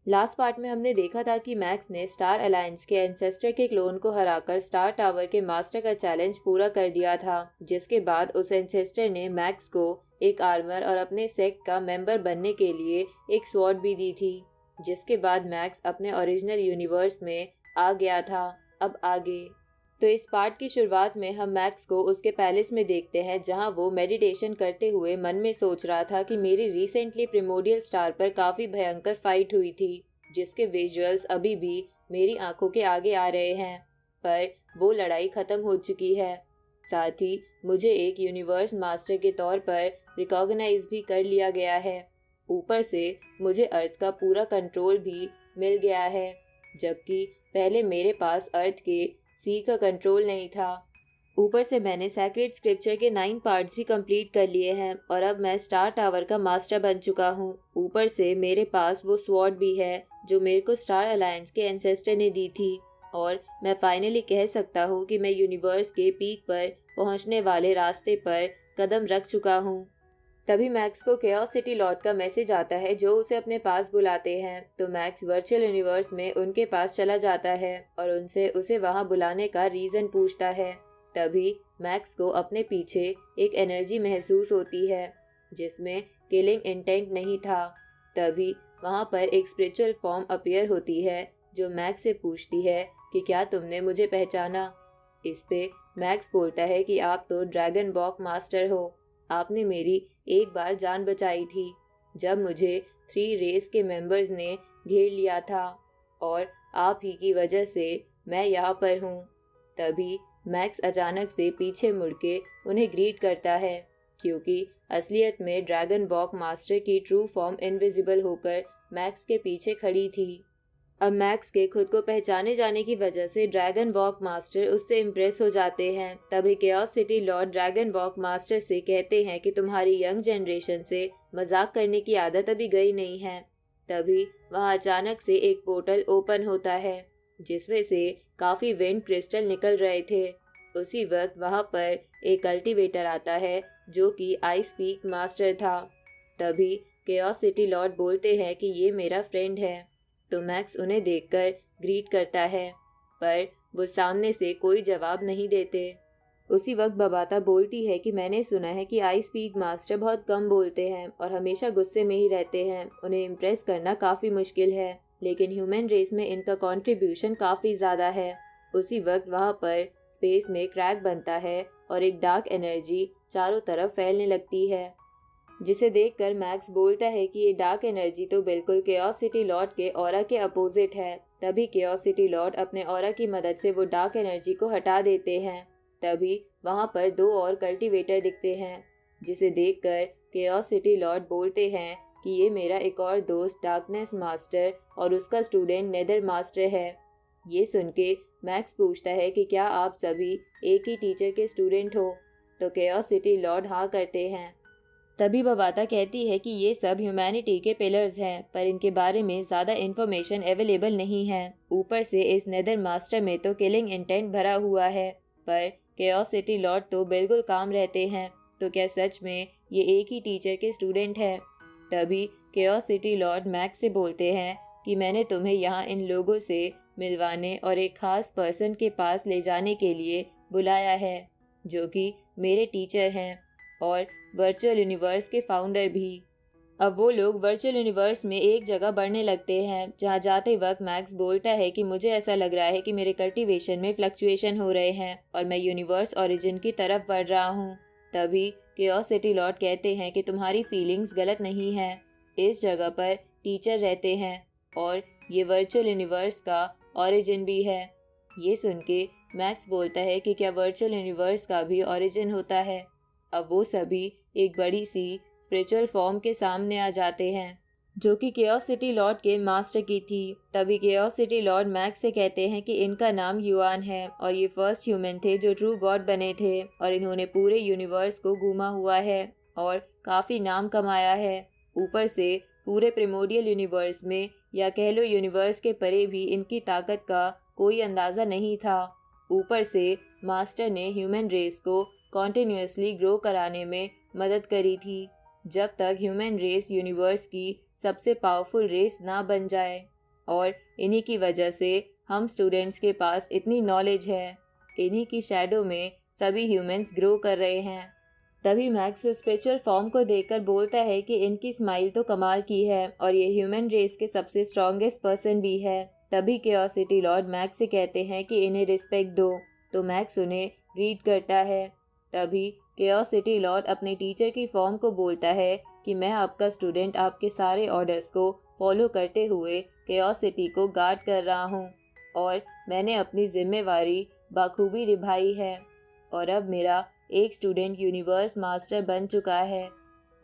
Last part में हमने देखा था कि मैक्स ने स्टार अलायंस के एंसेस्टर के क्लोन को हराकर स्टार टावर के मास्टर का चैलेंज पूरा कर दिया था, जिसके बाद उस एंसेस्टर ने मैक्स को एक आर्मर और अपने सेक्ट का मेंबर बनने के लिए एक स्वॉर्ड भी दी थी। जिसके बाद मैक्स अपने ओरिजिनल यूनिवर्स में आ गया था। अब आगे तो इस पार्ट की शुरुआत में हम मैक्स को उसके पैलेस में देखते हैं, जहां वो मेडिटेशन करते हुए मन में सोच रहा था कि मेरी रिसेंटली प्रिमोडियल स्टार पर काफी भयंकर फाइट हुई थी, जिसके विजुअल्स अभी भी मेरी आंखों के आगे आ रहे हैं। पर वो लड़ाई खत्म हो चुकी है। साथ ही मुझे एक यूनिवर्स मास्टर के तौर पर रिकॉग्नाइज भी कर लिया गया है। ऊपर से मुझे अर्थ का पूरा कंट्रोल भी मिल गया है, जबकि पहले मेरे पास अर्थ के सी का कंट्रोल नहीं था। ऊपर से मैंने सैक्रेड स्क्रिप्चर के 9 पार्ट्स भी कंप्लीट कर लिए हैं और अब मैं स्टार टावर का मास्टर बन चुका हूँ। ऊपर से मेरे पास वो स्वॉर्ड भी है जो मेरे को स्टार अलायंस के एंसेस्टर ने दी थी, और मैं फाइनली कह सकता हूँ कि मैं यूनिवर्स के पीक पर पहुँचने वाले रास्ते पर कदम रख चुका हूँ। तभी मैक्स को केओस सिटी लॉर्ड का मैसेज आता है, जो उसे अपने पास बुलाते हैं। तो मैक्स वर्चुअल यूनिवर्स में उनके पास चला जाता है और उनसे उसे वहां बुलाने का रीजन पूछता है। तभी मैक्स को अपने पीछे एक एनर्जी महसूस होती है जिसमें किलिंग इंटेंट नहीं था। तभी वहां पर एक स्पिरिचुअल फॉर्म अपीयर होती है जो मैक्स से पूछती है कि क्या तुमने मुझे पहचाना। इस पे मैक्स बोलता है कि आप तो ड्रैगन वॉक मास्टर हो। आपने मेरी एक बार जान बचाई थी जब मुझे 3 रेस के मेंबर्स ने घेर लिया था, और आप ही की वजह से मैं यहाँ पर हूँ। तभी मैक्स अचानक से पीछे मुड़ के उन्हें ग्रीट करता है, क्योंकि असलियत में ड्रैगन वॉक मास्टर की ट्रू फॉर्म इनविजिबल होकर मैक्स के पीछे खड़ी थी। अब मैक्स के खुद को पहचाने जाने की वजह से ड्रैगन वॉक मास्टर उससे इम्प्रेस हो जाते हैं। तभी chaos city Lord dragon walk master से कहते हैं कि तुम्हारी यंग जनरेशन से मजाक करने की आदत अभी गई नहीं है। तभी वहां अचानक से एक पोर्टल ओपन होता है जिसमें से काफी विंड क्रिस्टल निकल रहे थे। उसी वक्त वहां पर एक कल्टीवेटर आता है जो कि आइस पीक मास्टर था। तभी केओस सिटी लॉर्ड बोलते हैं कि ये मेरा फ्रेंड है। तो मैक्स उन्हें देखकर ग्रीट करता है, पर वो सामने से कोई जवाब नहीं देते। उसी वक्त बबाता बोलती है कि मैंने सुना है कि आइस पीक मास्टर बहुत कम बोलते हैं और हमेशा गुस्से में ही रहते हैं। उन्हें इम्प्रेस करना काफी मुश्किल है, लेकिन ह्यूमन रेस में इनका कंट्रीब्यूशन काफी ज्यादा है। उसी वक्त वहां पर स्पेस में क्रैक बनता है और एक डार्क एनर्जी चारों तरफ फैलने लगती है, जिसे देखकर मैक्स बोलता है कि ये डार्क एनर्जी तो बिल्कुल केओस सिटी लॉर्ड के ऑरा के अपोजिट है। तभी केओस सिटी लॉर्ड अपने ऑरा की मदद से वो डार्क एनर्जी को हटा देते हैं। तभी वहां पर 2 और कल्टीवेटर दिखते हैं, जिसे देखकर केओस सिटी लॉर्ड बोलते हैं कि ये मेरा एक और दोस्त डार्कनेस मास्टर और उसका स्टूडेंट नेदर मास्टर है। ये सुन के मैक्स पूछता है कि क्या आप सभी एक ही टीचर के स्टूडेंट हो। तो केओस सिटी लॉर्ड हाँ करते हैं। तभी बबाता कहती है कि ये सब ह्यूमैनिटी के पिलर्स हैं, पर इनके बारे में ज़्यादा इन्फॉर्मेशन अवेलेबल नहीं है। ऊपर से इस नेदर मास्टर में तो किलिंग इंटेंट भरा हुआ है, पर केओस सिटी लॉर्ड तो बिल्कुल काम रहते हैं। तो क्या सच में ये एक ही टीचर के स्टूडेंट है? तभी केओस सिटी लॉर्ड मैक्स से बोलते हैं कि मैंने तुम्हें यहाँ इन लोगों से मिलवाने और एक खास पर्सन के पास ले जाने के लिए बुलाया है, जो कि मेरे टीचर हैं और वर्चुअल यूनिवर्स के फाउंडर भी। अब वो लोग वर्चुअल यूनिवर्स में एक जगह बढ़ने लगते हैं, जहाँ जाते वक्त मैक्स बोलता है कि मुझे ऐसा लग रहा है कि मेरे कल्टीवेशन में फ्लक्चुएशन हो रहे हैं और मैं यूनिवर्स ओरिजिन की तरफ बढ़ रहा हूँ। तभी केओस सिटी लॉर्ड कहते हैं कि तुम्हारी फीलिंग्स गलत नहीं है। इस जगह पर टीचर रहते हैं और ये वर्चुअल यूनिवर्स का ओरिजिन भी है। ये सुन के मैक्स बोलता है कि क्या वर्चुअल यूनिवर्स का भी ओरिजिन होता है। अब वो सभी एक बड़ी सी स्पिरिचुअल फॉर्म के सामने आ जाते हैं, जो कि केओस सिटी लॉर्ड के मास्टर की थी। तभी केओस सिटी लॉर्ड मैक्स से कहते हैं कि इनका नाम युआन है और ये फर्स्ट ह्यूमन थे जो ट्रू गॉड बने थे, और इन्होंने पूरे यूनिवर्स को घूमा हुआ है और काफ़ी नाम कमाया है। ऊपर से पूरे प्रिमोडियल यूनिवर्स में, या कह लो यूनिवर्स के परे भी, इनकी ताकत का कोई अंदाज़ा नहीं था। ऊपर से मास्टर ने ह्यूमन रेस को कॉन्टिन्यूसली ग्रो कराने में मदद करी थी, जब तक ह्यूमन रेस यूनिवर्स की सबसे पावरफुल रेस ना बन जाए। और इन्हीं की वजह से हम स्टूडेंट्स के पास इतनी नॉलेज है। इन्हीं की शैडो में सभी ह्यूमंस ग्रो कर रहे हैं। तभी मैक्स उस स्पिरिचुअल फॉर्म को देखकर बोलता है कि इनकी स्माइल तो कमाल की है और ये ह्यूमन रेस के सबसे स्ट्रॉन्गेस्ट पर्सन भी है। तभी क्यूरियोसिटी लॉर्ड मैक्स से कहते हैं कि इन्हें रिस्पेक्ट दो, तो मैक्स उन्हें ग्रीट करता है। तभी क्यूरियोसिटी लॉर्ड अपने टीचर की फॉर्म को बोलता है कि मैं आपका स्टूडेंट आपके सारे ऑर्डर्स को फॉलो करते हुए क्यूरियोसिटी को गार्ड कर रहा हूँ और मैंने अपनी जिम्मेवारी बखूबी निभाई है और अब मेरा एक स्टूडेंट यूनिवर्स मास्टर बन चुका है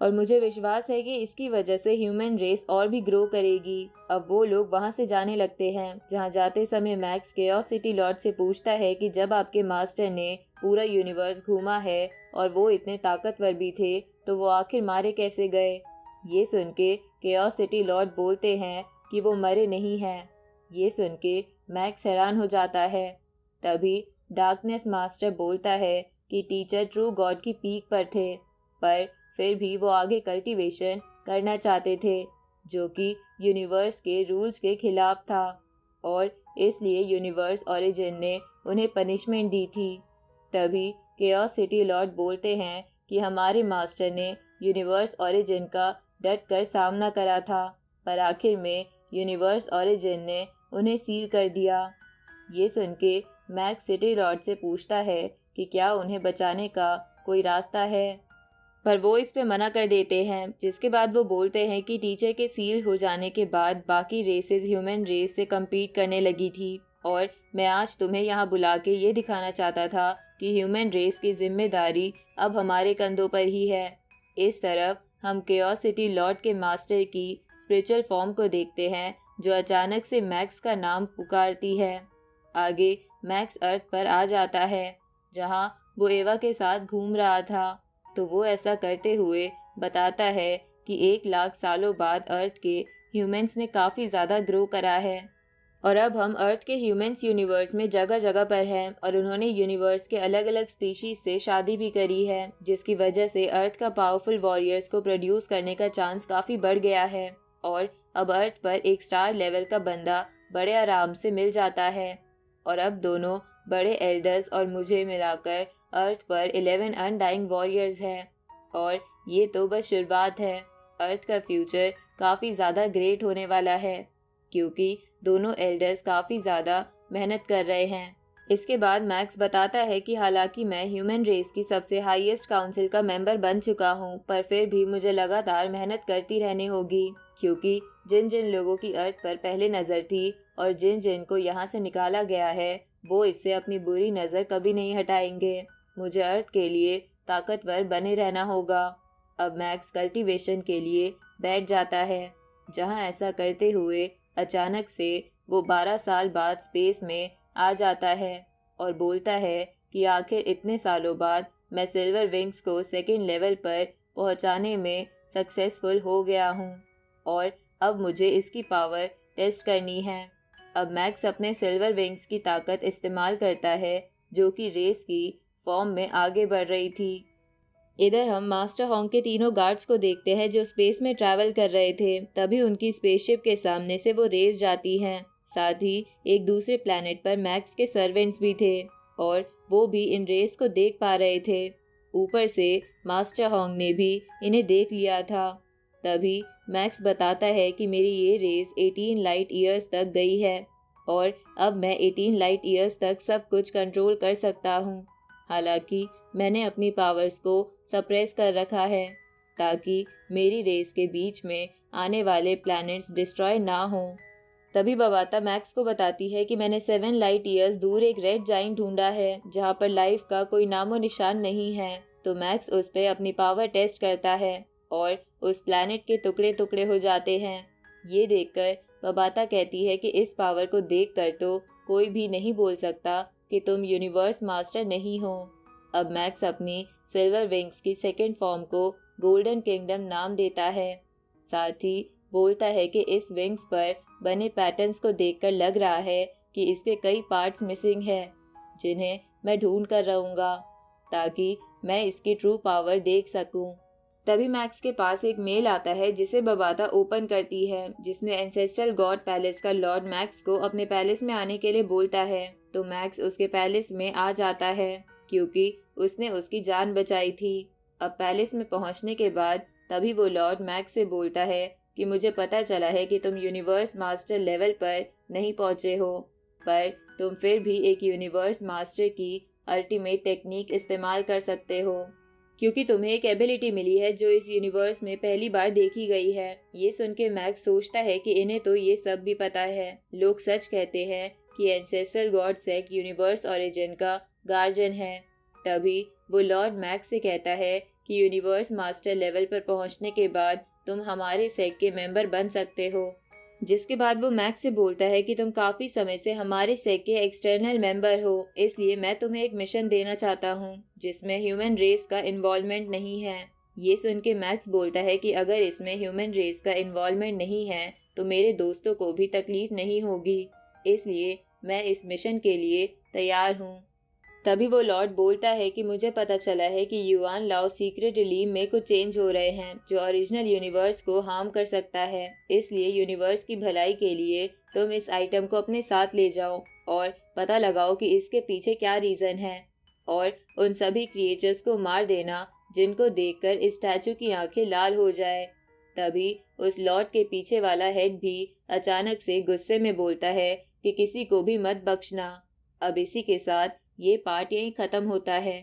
और मुझे विश्वास है कि इसकी वजह से ह्यूमन रेस और भी ग्रो करेगी। अब वो लोग वहाँ से जाने लगते हैं। जहाँ जाते समय मैक्स क्यूरियोसिटी लॉर्ड से पूछता है कि जब आपके मास्टर ने पूरा यूनिवर्स घूमा है और वो इतने ताकतवर भी थे तो वो आखिर मारे कैसे गए। ये सुन के क्यूरियोसिटी लॉर्ड बोलते हैं कि वो मरे नहीं हैं। ये सुन के मैक्स हैरान हो जाता है। तभी डार्कनेस मास्टर बोलता है कि टीचर ट्रू गॉड की पीक पर थे, पर फिर भी वो आगे कल्टीवेशन करना चाहते थे जो कि यूनिवर्स के रूल्स के खिलाफ था और इसलिए यूनिवर्स ओरिजिन ने उन्हें पनिशमेंट दी थी। तभी क्यूरियोसिटी लॉर्ड बोलते हैं कि हमारे मास्टर ने यूनिवर्स ओरिजिन का डट कर सामना करा था, पर आखिर में यूनिवर्स ओरिजिन ने उन्हें सील कर दिया। ये सुन के मैक्स सिटी लॉर्ड से पूछता है कि क्या उन्हें बचाने का कोई रास्ता है, पर वो इस पे मना कर देते हैं। जिसके बाद वो बोलते हैं कि टीचर के सील हो जाने के बाद बाकी रेसेस ह्यूमन रेस से कम्पीट करने लगी थी और मैं आज तुम्हें यहाँ बुला के ये दिखाना चाहता था कि ह्यूमन रेस की जिम्मेदारी अब हमारे कंधों पर ही है। इस तरफ हम क्यूरियोसिटी लॉर्ड के मास्टर की स्पिरिचुअल फॉर्म को देखते हैं जो अचानक से मैक्स का नाम पुकारती है। आगे मैक्स अर्थ पर आ जाता है जहाँ वो एवा के साथ घूम रहा था, तो वो ऐसा करते हुए बताता है कि 1 लाख सालों बाद अर्थ के ह्यूमंस ने काफ़ी ज़्यादा ग्रो करा है और अब हम अर्थ के ह्यूमंस यूनिवर्स में जगह जगह पर हैं और उन्होंने यूनिवर्स के अलग अलग स्पीशीज से शादी भी करी है, जिसकी वजह से अर्थ का पावरफुल वॉरियर्स को प्रोड्यूस करने का चांस काफ़ी बढ़ गया है और अब अर्थ पर एक स्टार लेवल का बंदा बड़े आराम से मिल जाता है और अब दोनों बड़े एल्डर्स और मुझे मिलाकर अर्थ पर 11 अनडाइंग वॉरियर्स है और ये तो बस शुरुआत है। अर्थ का फ्यूचर काफ़ी ज़्यादा ग्रेट होने वाला है क्योंकि दोनों एल्डर्स काफ़ी ज़्यादा मेहनत कर रहे हैं। इसके बाद मैक्स बताता है कि हालांकि मैं ह्यूमन रेस की सबसे हाईएस्ट काउंसिल का मेंबर बन चुका हूँ, पर फिर भी मुझे लगातार मेहनत करती रहनी होगी क्योंकि जिन जिन लोगों की अर्थ पर पहले नज़र थी और जिन जिन को यहाँ से निकाला गया है वो इससे अपनी बुरी नज़र कभी नहीं हटाएंगे। मुझे अर्थ के लिए ताकतवर बने रहना होगा। अब मैक्स कल्टीवेशन के लिए बैठ जाता है, जहाँ ऐसा करते हुए अचानक से वो 12 साल बाद स्पेस में आ जाता है और बोलता है कि आखिर इतने सालों बाद मैं सिल्वर विंग्स को सेकंड लेवल पर पहुंचाने में सक्सेसफुल हो गया हूं और अब मुझे इसकी पावर टेस्ट करनी है। अब मैक्स अपने सिल्वर विंग्स की ताकत इस्तेमाल करता है जो कि रेस की फॉर्म में आगे बढ़ रही थी। इधर हम मास्टर हॉन्ग के तीनों गार्ड्स को देखते हैं जो स्पेस में ट्रैवल कर रहे थे। तभी उनकी स्पेसशिप के सामने से वो रेस जाती हैं। साथ ही एक दूसरे प्लैनेट पर मैक्स के सर्वेंट्स भी थे और वो भी इन रेस को देख पा रहे थे। ऊपर से मास्टर हॉन्ग ने भी इन्हें देख लिया था। तभी मैक्स बताता है कि मेरी ये रेस 18 लाइट ईयर्स तक गई है और अब मैं 18 लाइट ईयर्स तक सब कुछ कंट्रोल कर सकता हूँ। हालांकि मैंने अपनी पावर्स को सप्रेस कर रखा है ताकि मेरी रेस के बीच में आने वाले प्लैनेट्स डिस्ट्रॉय ना हों। तभी बबाता मैक्स को बताती है कि मैंने 7 लाइट ईयर्स दूर एक रेड जाइंट ढूंढा है जहाँ पर लाइफ का कोई नामो निशान नहीं है। तो मैक्स उस पर अपनी पावर टेस्ट करता है और उस प्लैनेट के टुकड़े टुकड़े हो जाते हैं। ये देखकर बबाता कहती है कि इस पावर को देखकर तो कोई भी नहीं बोल सकता कि तुम यूनिवर्स मास्टर नहीं हो। अब मैक्स अपनी सिल्वर विंग्स की सेकेंड फॉर्म को गोल्डन किंगडम नाम देता है। साथ ही बोलता है कि इस विंग्स पर बने पैटर्न्स को देखकर लग रहा है कि इसके कई पार्ट्स मिसिंग है जिन्हें मैं ढूंढ कर रहूँगा ताकि मैं इसकी ट्रू पावर देख सकूं। तभी मैक्स के पास एक मेल आता है जिसे बबाता ओपन करती है, जिसमें एंसेस्ट्रल गॉड पैलेस का लॉर्ड मैक्स को अपने पैलेस में आने के लिए बोलता है। तो मैक्स उसके पैलेस में आ जाता है क्योंकि उसने उसकी जान बचाई थी। अब पैलेस में पहुंचने के बाद तभी वो लॉर्ड मैक्स से बोलता है कि मुझे पता चला है कि तुम यूनिवर्स मास्टर लेवल पर नहीं पहुंचे हो, पर तुम फिर भी एक यूनिवर्स मास्टर की अल्टीमेट टेक्निक इस्तेमाल कर सकते हो, क्योंकि तुम्हें एक एबिलिटी मिली है जो इस यूनिवर्स में पहली बार देखी गई है। ये सुन के मैक्स सोचता है कि इन्हें तो ये सब भी पता है। लोग सच कहते हैं कि ancestral God sake universe origin का गार्जियन है। तभी वो लॉर्ड मैक्स से कहता है कि यूनिवर्स मास्टर लेवल पर पहुंचने के बाद तुम हमारे सेक के मेंबर बन सकते हो। जिसके बाद वो मैक्स से बोलता है कि तुम काफी समय से हमारे सेक के एक्सटर्नल मेंबर हो, इसलिए मैं तुम्हें एक मिशन देना चाहता हूँ जिसमें ह्यूमन रेस का इन्वॉल्वमेंट नहीं है। ये सुन के मैक्स बोलता है कि अगर इसमें ह्यूमन रेस का इन्वॉल्वमेंट नहीं है तो मेरे दोस्तों को भी तकलीफ नहीं होगी, इसलिए मैं इस मिशन के लिए तैयार हूँ। तभी वो लॉर्ड बोलता है कि मुझे पता चला है कि युआन लाओ सीक्रेट रिलीम में कुछ चेंज हो रहे हैं जो ओरिजिनल यूनिवर्स को हार्म कर सकता है, इसलिए यूनिवर्स की भलाई के लिए तुम इस आइटम को अपने साथ ले जाओ और पता लगाओ कि इसके पीछे क्या रीजन है, और उन सभी क्रिएचर्स को मार देना जिनको देखकर इस स्टैचू की आंखें लाल हो जाए। तभी उस लॉर्ड के पीछे वाला हेड भी अचानक से गुस्से में बोलता है कि किसी को भी मत बख्शना। अब इसी के साथ ये पार्ट यहीं खत्म होता है।